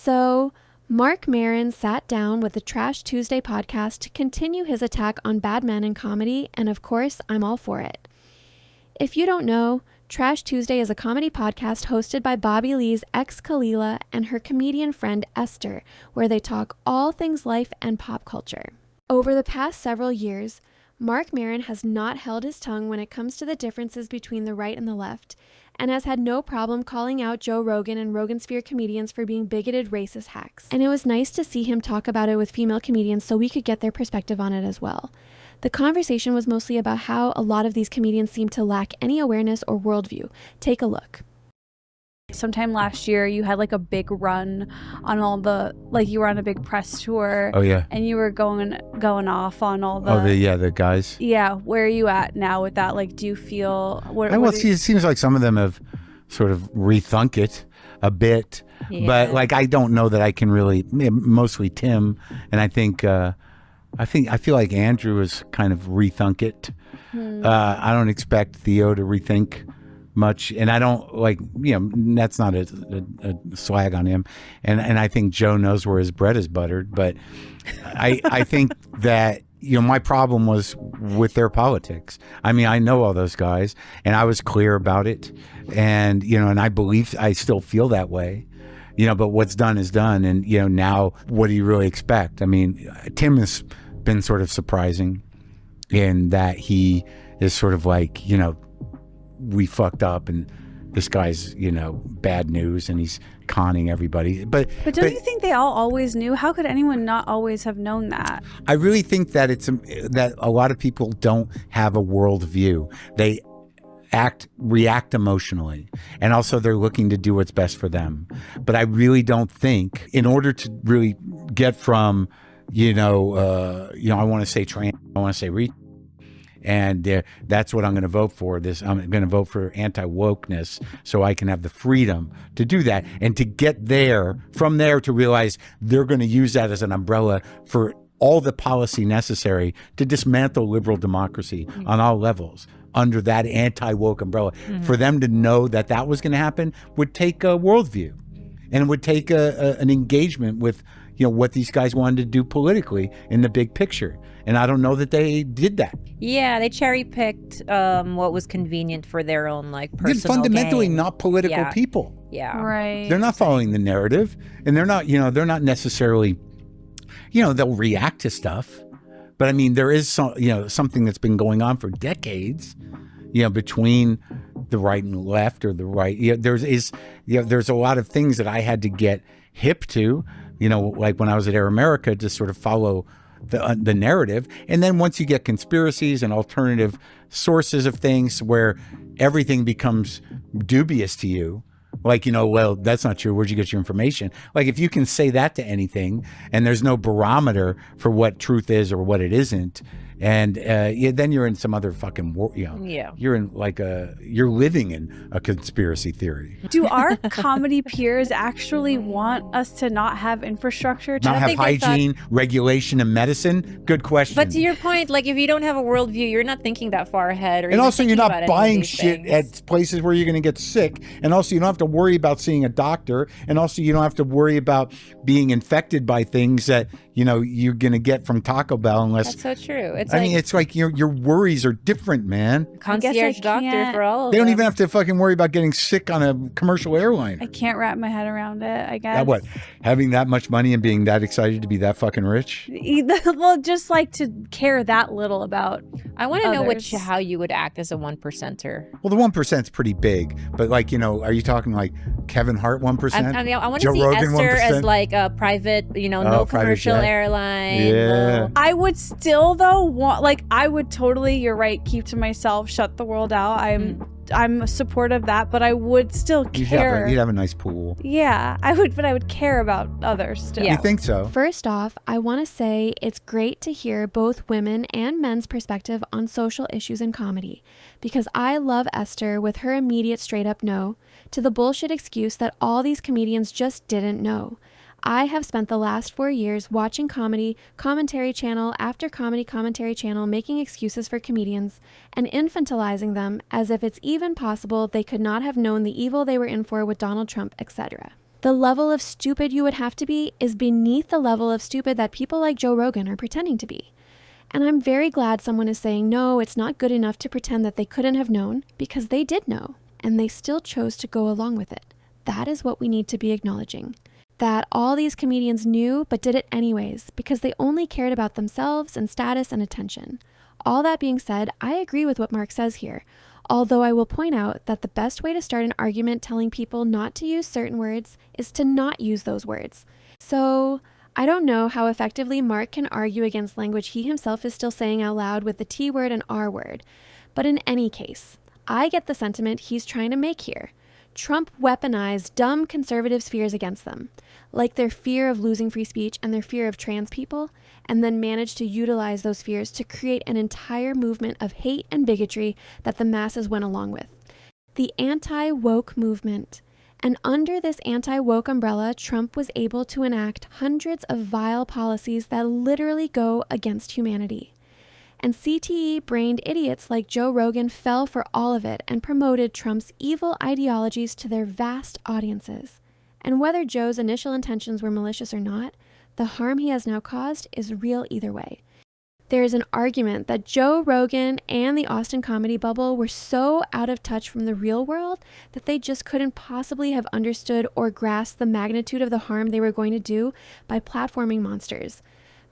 So Marc Maron sat down with the Trash Tuesday podcast to continue his attack on bad men in comedy, and of course, I'm all for it. If you don't know, Trash Tuesday is a comedy podcast hosted by Bobby Lee's ex Kalila and her comedian friend Esther, where they talk all things life and pop culture. Over the past several years, Marc Maron has not held his tongue when it comes to the differences between the right and the left, and has had no problem calling out Joe Rogan and Rogansphere comedians for being bigoted racist hacks. And it was nice to see him talk about it with female comedians so we could get their perspective on it as well. The conversation was mostly about how a lot of these comedians seem to lack any awareness or worldview. Take a look. Sometime last year, you had like a big run on all the, like you were on a big press tour. Oh yeah. And you were going off on all the. Oh the guys. Yeah. Where are you at now with that? Like, do you feel? It seems like some of them have sort of rethunk it a bit, but like I don't know that I can really. Mostly Tim, and I feel like Andrew has kind of rethunk it. I don't expect Theo to rethink much, and I don't that's not a slag on him, and I think Joe knows where his bread is buttered, but I think that my problem was with their politics. I mean, I know all those guys, and I was clear about it, and and I still feel that way, but what's done is done, and now what do you really expect? I mean, Tim has been sort of surprising in that he is sort of like, we fucked up and this guy's, bad news and he's conning everybody. But don't you think they all always knew? How could anyone not always have known that? I really think that that a lot of people don't have a worldview. They react emotionally, and also they're looking to do what's best for them. But I really don't think, in order to really get from, I want to say trans, I want to say and that's what I'm going to vote for. I'm going to vote for anti-wokeness so I can have the freedom to do that and to get from there to realize they're going to use that as an umbrella for all the policy necessary to dismantle liberal democracy on all levels under that anti-woke umbrella. For them to know that was going to happen would take a worldview, and it would take an engagement with what these guys wanted to do politically in the big picture. And I don't know that they did that. Yeah, they cherry picked what was convenient for their own personal They're fundamentally gain. Not political people. Yeah. Right. They're not following the narrative, and they're not necessarily, they'll react to stuff. But I mean, there is something that's been going on for decades, between the right and the left, or the right. There's a lot of things that I had to get hip to, like when I was at Air America, to sort of follow the narrative. And then once you get conspiracies and alternative sources of things where everything becomes dubious to you, well, that's not true. Where'd you get your information? Like, if you can say that to anything and there's no barometer for what truth is or what it isn't, and then you're in some other fucking you're in you're living in a conspiracy theory. Do our comedy peers actually want us to not have infrastructure, not have hygiene, regulation, and medicine? Good question. But to your point, if you don't have a worldview, you're not thinking that far ahead, and also you're not buying shit at places where you're going to get sick, and also you don't have to worry about seeing a doctor, and also you don't have to worry about being infected by things that you're going to get from Taco Bell unless. That's so true. It's like your worries are different, man. Concierge doctor for all of They don't them. even have to fucking worry about getting sick on a commercial airline. I can't wrap my head around it, I guess. What? Having that much money and being that excited to be that fucking rich? Well, just to care that little about I want to know how you would act as a 1%er. Well, the 1%'s pretty big, but are you talking like Kevin Hart 1%? I want to see Rogan Esther 1%? as a private, no commercial airline. Yeah. I would still though want I would totally, you're right, keep to myself, shut the world out. I'm supportive of that, but I would still care. You'd have a nice pool. Yeah, I would, but I would care about others still. You think so? First off, I want to say it's great to hear both women and men's perspective on social issues in comedy, because I love Esther with her immediate straight up no to the bullshit excuse that all these comedians just didn't know. I have spent the last 4 years watching commentary channel after commentary channel making excuses for comedians and infantilizing them as if it's even possible they could not have known the evil they were in for with Donald Trump, etc. The level of stupid you would have to be is beneath the level of stupid that people like Joe Rogan are pretending to be. And I'm very glad someone is saying, no, it's not good enough to pretend that they couldn't have known, because they did know, and they still chose to go along with it. That is what we need to be acknowledging. That all these comedians knew, but did it anyways, because they only cared about themselves and status and attention. All that being said, I agree with what Marc says here, although I will point out that the best way to start an argument telling people not to use certain words is to not use those words. So I don't know how effectively Marc can argue against language he himself is still saying out loud with the T word and R word. But in any case, I get the sentiment he's trying to make here. Trump weaponized dumb conservatives' fears against them, like their fear of losing free speech and their fear of trans people, and then managed to utilize those fears to create an entire movement of hate and bigotry that the masses went along with. The anti-woke movement. And under this anti-woke umbrella, Trump was able to enact hundreds of vile policies that literally go against humanity. And CTE-brained idiots like Joe Rogan fell for all of it and promoted Trump's evil ideologies to their vast audiences. And whether Joe's initial intentions were malicious or not, the harm he has now caused is real either way. There is an argument that Joe Rogan and the Austin comedy bubble were so out of touch from the real world that they just couldn't possibly have understood or grasped the magnitude of the harm they were going to do by platforming monsters.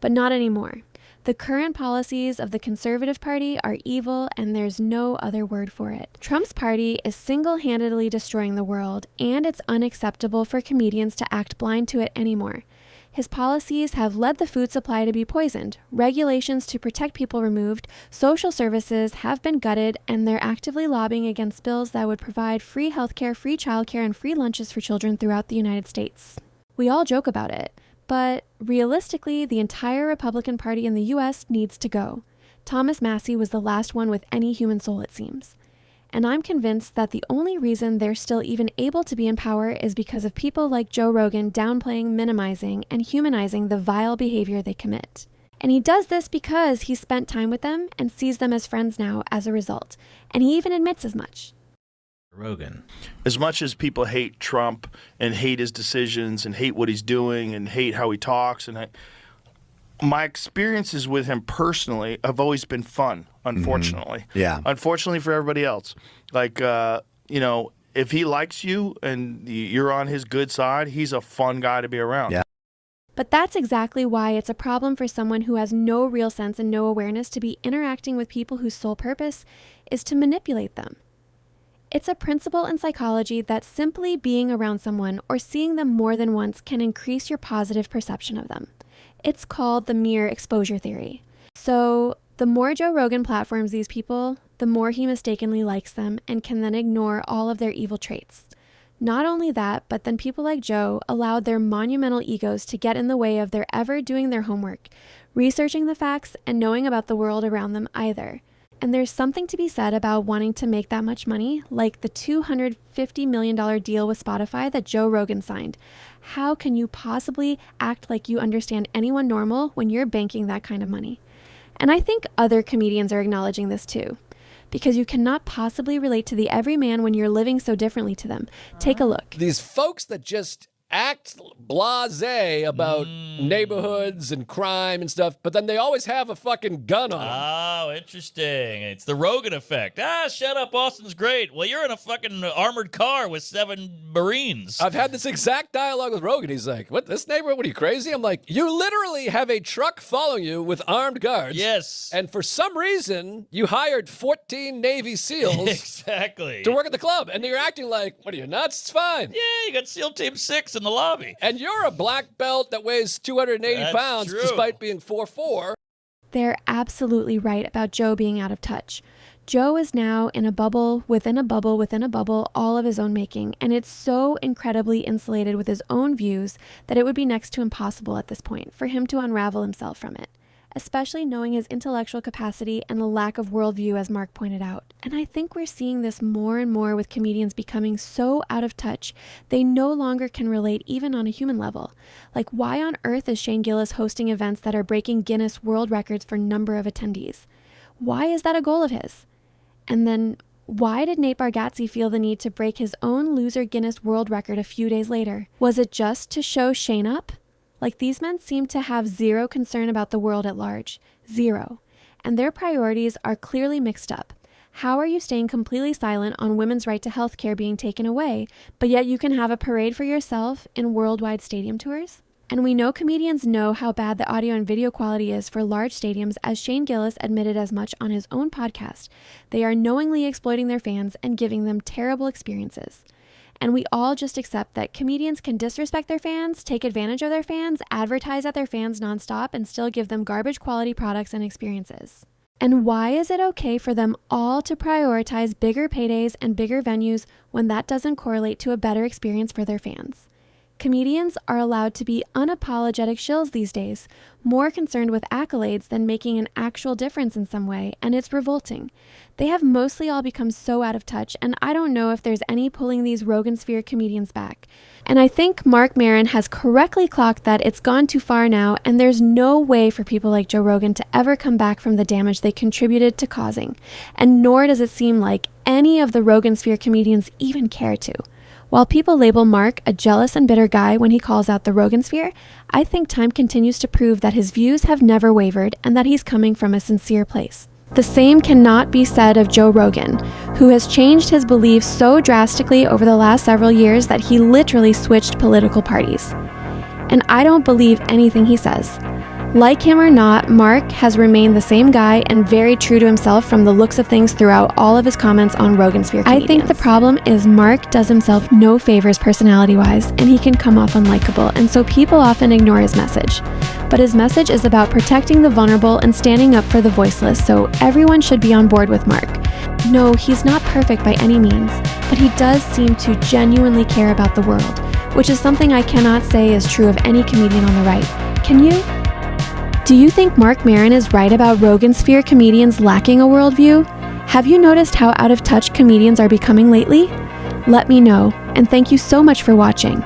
But not anymore. The current policies of the Conservative Party are evil, and there's no other word for it. Trump's party is single-handedly destroying the world, and it's unacceptable for comedians to act blind to it anymore. His policies have led the food supply to be poisoned, regulations to protect people removed, social services have been gutted, and they're actively lobbying against bills that would provide free healthcare, free childcare, and free lunches for children throughout the United States. We all joke about it, but realistically, the entire Republican Party in the U.S. needs to go. Thomas Massie was the last one with any human soul, it seems. And I'm convinced that the only reason they're still even able to be in power is because of people like Joe Rogan downplaying, minimizing, and humanizing the vile behavior they commit. And he does this because he spent time with them and sees them as friends now as a result. And he even admits as much. Rogan. As much as people hate Trump and hate his decisions and hate what he's doing and hate how he talks, and my experiences with him personally have always been fun, unfortunately. Mm-hmm. Yeah. Unfortunately for everybody else. Like, if he likes you and you're on his good side, he's a fun guy to be around. Yeah. But that's exactly why it's a problem for someone who has no real sense and no awareness to be interacting with people whose sole purpose is to manipulate them. It's a principle in psychology that simply being around someone or seeing them more than once can increase your positive perception of them. It's called the mere exposure theory. So the more Joe Rogan platforms these people, the more he mistakenly likes them and can then ignore all of their evil traits. Not only that, but then people like Joe allowed their monumental egos to get in the way of their ever doing their homework, researching the facts, and knowing about the world around them either. And there's something to be said about wanting to make that much money, like the $250 million deal with Spotify that Joe Rogan signed. How can you possibly act like you understand anyone normal when you're banking that kind of money? And I think other comedians are acknowledging this too, because you cannot possibly relate to the everyman when you're living so differently to them. Take a look. These folks that just act blasé about neighborhoods and crime and stuff, but then they always have a fucking gun on them. Oh, interesting. It's the Rogan effect. Shut up, Austin's great. Well, you're in a fucking armored car with 7 Marines. I've had this exact dialogue with Rogan. He's like, what, this neighborhood, what are you, crazy? I'm like, you literally have a truck following you with armed guards. Yes. And for some reason, you hired 14 Navy SEALs exactly to work at the club. And you're acting like, what are you, nuts? It's fine. Yeah, you got SEAL Team 6 in the lobby. And you're a black belt that weighs 280 That's pounds true. despite being 4'4". They're absolutely right about Joe being out of touch. Joe is now in a bubble within a bubble within a bubble, all of his own making, and it's so incredibly insulated with his own views that it would be next to impossible at this point for him to unravel himself from it, especially knowing his intellectual capacity and the lack of worldview, as Marc pointed out. And I think we're seeing this more and more with comedians becoming so out of touch, they no longer can relate even on a human level. Like, why on earth is Shane Gillis hosting events that are breaking Guinness World Records for number of attendees? Why is that a goal of his? And then Why did Nate Bargatze feel the need to break his own loser Guinness World Record a few days later? Was it just to show Shane up? Like, these men seem to have zero concern about the world at large. Zero. And their priorities are clearly mixed up. How are you staying completely silent on women's right to health care being taken away, but yet you can have a parade for yourself in worldwide stadium tours? And we know comedians know how bad the audio and video quality is for large stadiums, as Shane Gillis admitted as much on his own podcast. They are knowingly exploiting their fans and giving them terrible experiences. And we all just accept that comedians can disrespect their fans, take advantage of their fans, advertise at their fans nonstop, and still give them garbage quality products and experiences. And why is it okay for them all to prioritize bigger paydays and bigger venues when that doesn't correlate to a better experience for their fans? Comedians are allowed to be unapologetic shills these days, more concerned with accolades than making an actual difference in some way, and it's revolting. They have mostly all become so out of touch, and I don't know if there's any pulling these Rogansphere comedians back. And I think Marc Maron has correctly clocked that it's gone too far now, and there's no way for people like Joe Rogan to ever come back from the damage they contributed to causing. And nor does it seem like any of the Rogansphere comedians even care to. While people label Marc a jealous and bitter guy when he calls out the Rogansphere, I think time continues to prove that his views have never wavered and that he's coming from a sincere place. The same cannot be said of Joe Rogan, who has changed his beliefs so drastically over the last several years that he literally switched political parties. And I don't believe anything he says. Like him or not, Marc has remained the same guy and very true to himself from the looks of things throughout all of his comments on Rogansphere comedians. I think the problem is Marc does himself no favors personality-wise, and he can come off unlikable, and so people often ignore his message. But his message is about protecting the vulnerable and standing up for the voiceless, so everyone should be on board with Marc. No, he's not perfect by any means, but he does seem to genuinely care about the world, which is something I cannot say is true of any comedian on the right. Can you? Do you think Marc Maron is right about Rogansphere comedians lacking a worldview? Have you noticed how out of touch comedians are becoming lately? Let me know, and thank you so much for watching.